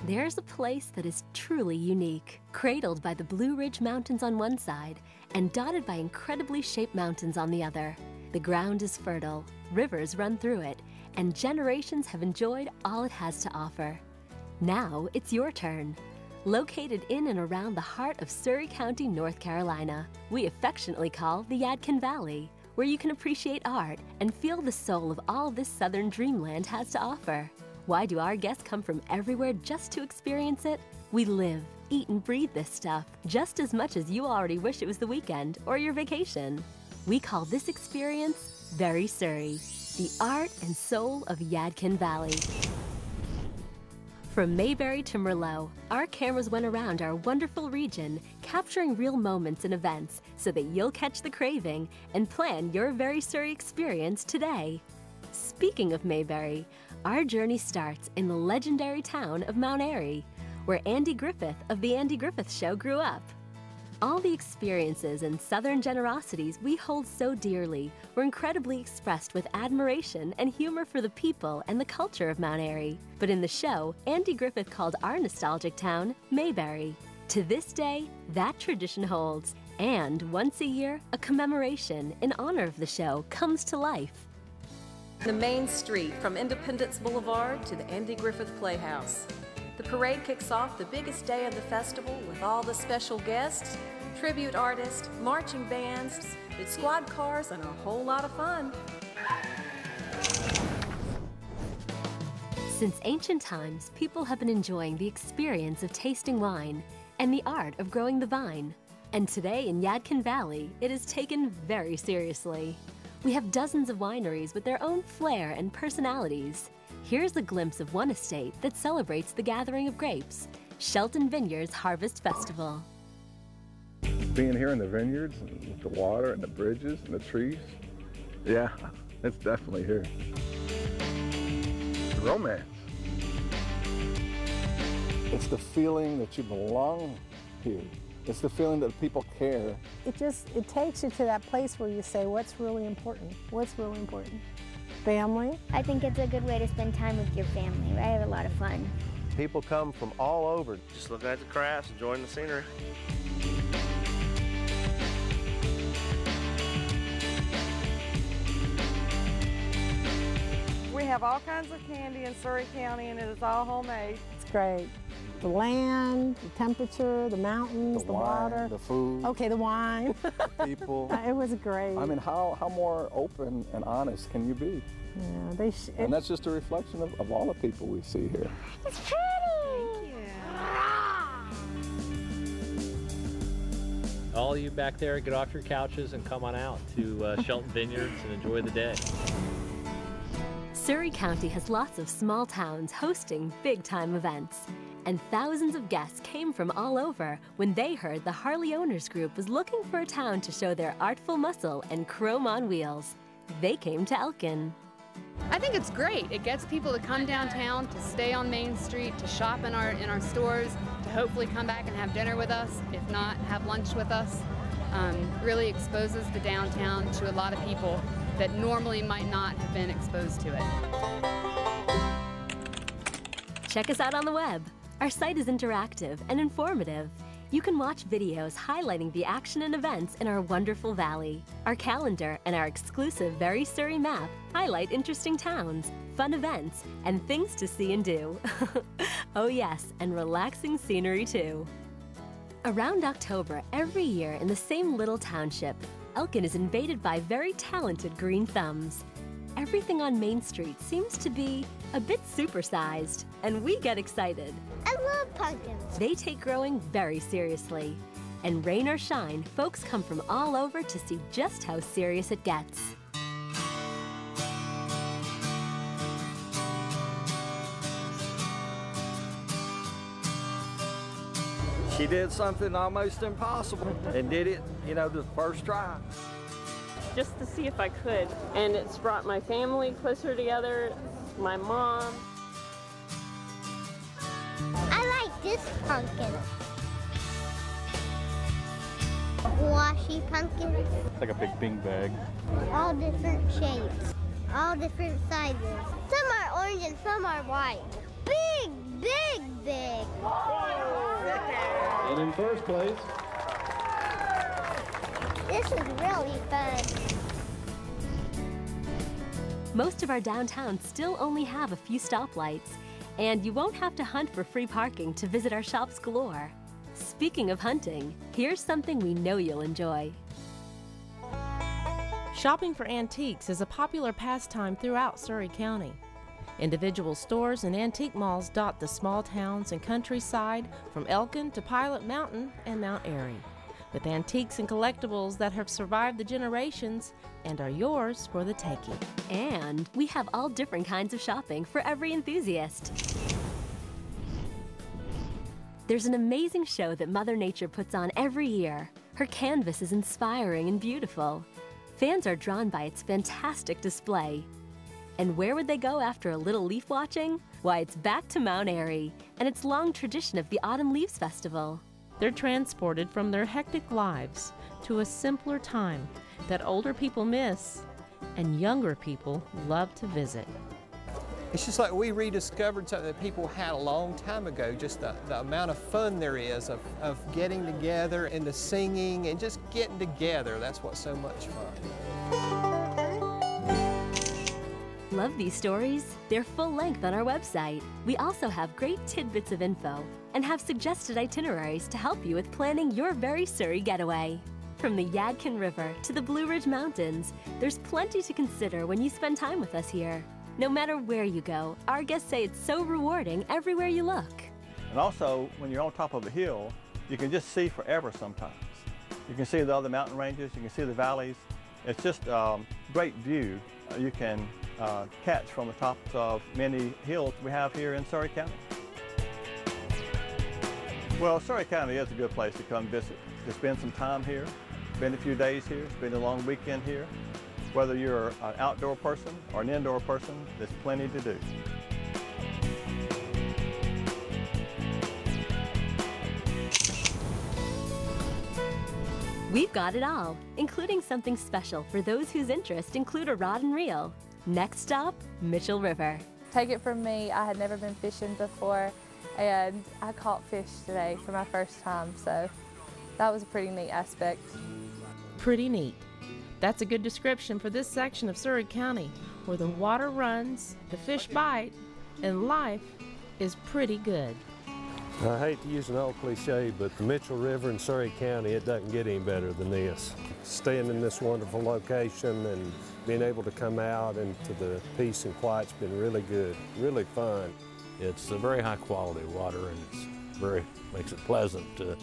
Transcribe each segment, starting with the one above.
There's a place that is truly unique, cradled by the Blue Ridge Mountains on one side and dotted by incredibly shaped mountains on the other. The ground is fertile, rivers run through it, and generations have enjoyed all it has to offer. Now it's your turn. Located in and around the heart of Surry County, North Carolina, we affectionately call the Yadkin Valley, where you can appreciate art and feel the soul of all this southern dreamland has to offer. Why do our guests come from everywhere just to experience it? We live, eat, and breathe this stuff just as much as you already wish it was the weekend or your vacation. We call this experience Very Surry, the art and soul of Yadkin Valley. From Mayberry to Merlot, our cameras went around our wonderful region, capturing real moments and events so that you'll catch the craving and plan your Very Surry experience today. Speaking of Mayberry, our journey starts in the legendary town of Mount Airy, where Andy Griffith of The Andy Griffith Show grew up. All the experiences and Southern generosities we hold so dearly were incredibly expressed with admiration and humor for the people and the culture of Mount Airy. But in the show, Andy Griffith called our nostalgic town Mayberry. To this day, that tradition holds. And once a year, a commemoration in honor of the show comes to life. The main street from Independence Boulevard to the Andy Griffith Playhouse. The parade kicks off the biggest day of the festival with all the special guests, tribute artists, marching bands, with squad cars, and a whole lot of fun. Since ancient times, people have been enjoying the experience of tasting wine and the art of growing the vine. And today in Yadkin Valley, it is taken very seriously. We have dozens of wineries with their own flair and personalities. Here's a glimpse of one estate that celebrates the gathering of grapes, Shelton Vineyards Harvest Festival. Being here in the vineyards, with the water and the bridges and the trees, yeah, it's definitely here. The romance. It's the feeling that you belong here. It's the feeling that people care. It takes you to that place where you say, what's really important? What's really important? Family. I think it's a good way to spend time with your family. I have a lot of fun. People come from all over. Just looking at the crafts, enjoying the scenery. We have all kinds of candy in Surry County, and it is all homemade. It's great. The land, the temperature, the mountains, the wine, water. the food. Okay, the wine. The people. It was great. I mean, how more open and honest can you be? Yeah, and that's just a reflection of all the people we see here. It's pretty! Thank you. All of you back there, get off your couches and come on out to Shelton Vineyards and enjoy the day. Surry County has lots of small towns hosting big-time events. And thousands of guests came from all over when they heard the Harley Owners Group was looking for a town to show their artful muscle and chrome on wheels. They came to Elkin. I think it's great. It gets people to come downtown, to stay on Main Street, to shop in our stores, to hopefully come back and have dinner with us, if not, have lunch with us. Really exposes the downtown to a lot of people that normally might not have been exposed to it. Check us out on the web. Our site is interactive and informative. You can watch videos highlighting the action and events in our wonderful valley. Our calendar and our exclusive Very Surry map highlight interesting towns, fun events, and things to see and do. Oh yes, and relaxing scenery too. Around October every year in the same little township, Elkin is invaded by very talented green thumbs. Everything on Main Street seems to be a bit supersized, and we get excited. I love pumpkins. They take growing very seriously. And rain or shine, folks come from all over to see just how serious it gets. She did something almost impossible and did it, the first try. Just to see if I could. And it's brought my family closer together, my mom. I like this pumpkin. Washy pumpkin. It's like a big beanbag. All different shapes, all different sizes. Some are orange and some are white. Big, big, big. And in first place. This is really fun. Most of our downtowns still only have a few stoplights, and you won't have to hunt for free parking to visit our shops galore. Speaking of hunting, here's something we know you'll enjoy. Shopping for antiques is a popular pastime throughout Surry County. Individual stores and antique malls dot the small towns and countryside from Elkin to Pilot Mountain and Mount Airy, with antiques and collectibles that have survived the generations and are yours for the taking. And we have all different kinds of shopping for every enthusiast. There's an amazing show that Mother Nature puts on every year. Her canvas is inspiring and beautiful. Fans are drawn by its fantastic display. And where would they go after a little leaf watching? Why, it's back to Mount Airy and its long tradition of the Autumn Leaves Festival. They're transported from their hectic lives to a simpler time that older people miss and younger people love to visit. It's just like we rediscovered something that people had a long time ago, just the amount of fun there is of getting together and the singing and just getting together. That's what's so much fun. Love these stories? They're full length on our website. We also have great tidbits of info and have suggested itineraries to help you with planning your very Surry getaway. From the Yadkin River to the Blue Ridge Mountains, there's plenty to consider when you spend time with us here. No matter where you go, our guests say it's so rewarding everywhere you look. And also, when you're on top of a hill, you can just see forever sometimes. You can see the other mountain ranges, you can see the valleys. It's just a great view you can catch from the tops of many hills we have here in Surry County. Well, Surry County is a good place to come visit, to spend some time here, spend a few days here, spend a long weekend here. Whether you're an outdoor person or an indoor person, there's plenty to do. We've got it all, including something special for those whose interests include a rod and reel. Next stop, Mitchell River. Take it from me, I had never been fishing before, and I caught fish today for my first time, so that was a pretty neat aspect. Pretty neat. That's a good description for this section of Surry County, where the water runs, the fish bite, and life is pretty good. I hate to use an old cliche, but the Mitchell River in Surry County, it doesn't get any better than this. Staying in this wonderful location and being able to come out into the peace and quiet's been really good, really fun. It's a very high quality water, and it's makes it pleasant to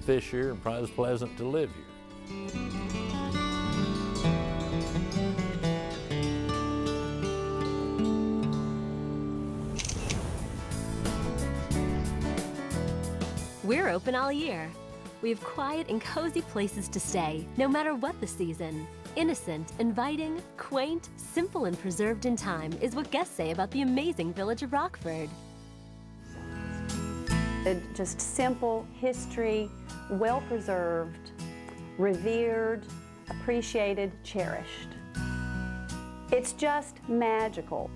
fish here and probably pleasant to live here. We're open all year. We have quiet and cozy places to stay, no matter what the season. Innocent, inviting, quaint, simple, and preserved in time is what guests say about the amazing village of Rockford. Just simple history, well preserved, revered, appreciated, cherished. It's just magical.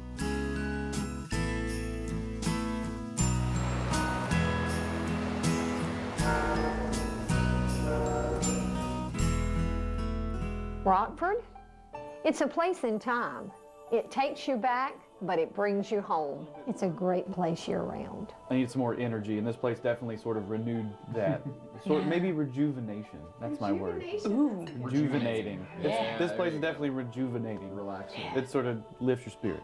Rockford? It's a place in time. It takes you back, but it brings you home. It's a great place year-round. I need some more energy, and this place definitely sort of renewed that. Maybe rejuvenation. That's my word. Ooh. Rejuvenating. Yeah. This place is definitely rejuvenating. Relaxing. It sort of lifts your spirit.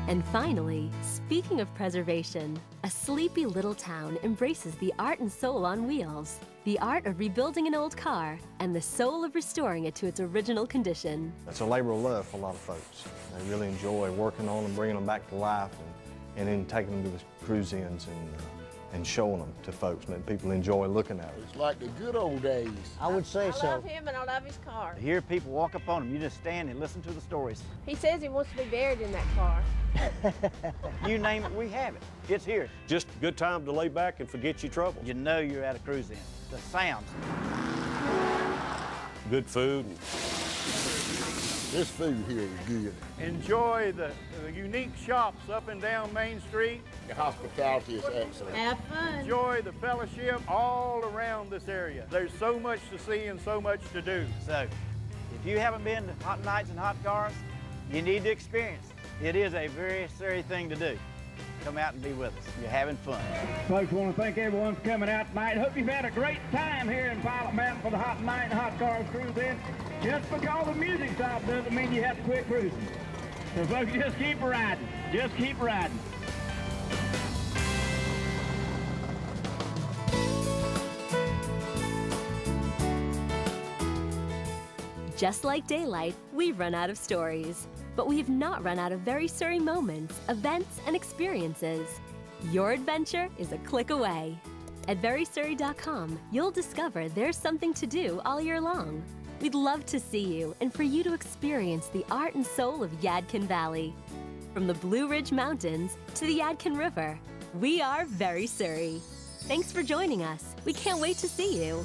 And finally, speaking of preservation, a sleepy little town embraces the art and soul on wheels, the art of rebuilding an old car, and the soul of restoring it to its original condition. It's a labor of love for a lot of folks. They really enjoy working on them, bringing them back to life, and then taking them to the cruise-ins and showing them to folks, and people enjoy looking at them. It's like the good old days. I would say so. I love him and I love his car. To hear people walk up on him, you just stand and listen to the stories. He says he wants to be buried in that car. You name it, we have it. It's here. Just a good time to lay back and forget your troubles. You know you're at a cruise-in. The sounds. Good food, This food here is good. Enjoy the unique shops up and down Main Street. The hospitality is excellent. Have fun. Enjoy the fellowship all around this area. There's so much to see and so much to do. So, if you haven't been to Hot Nights and Hot Cars, you need to experience it. It is a very serious thing to do. Come out and be with us. You're having fun. Folks, want to thank everyone for coming out tonight. Hope you've had a great time here in Pilot Mountain for the Hot Night and Hot Cars Cruise In. Just because the music stops doesn't mean you have to quit cruising. So folks, just keep riding. Just keep riding. Just like daylight, we've run out of stories. But we have not run out of very Surry moments, events, and experiences. Your adventure is a click away. At verysurry.com, you'll discover there's something to do all year long. We'd love to see you and for you to experience the art and soul of Yadkin Valley. From the Blue Ridge Mountains to the Yadkin River, we are Very Surry. Thanks for joining us. We can't wait to see you.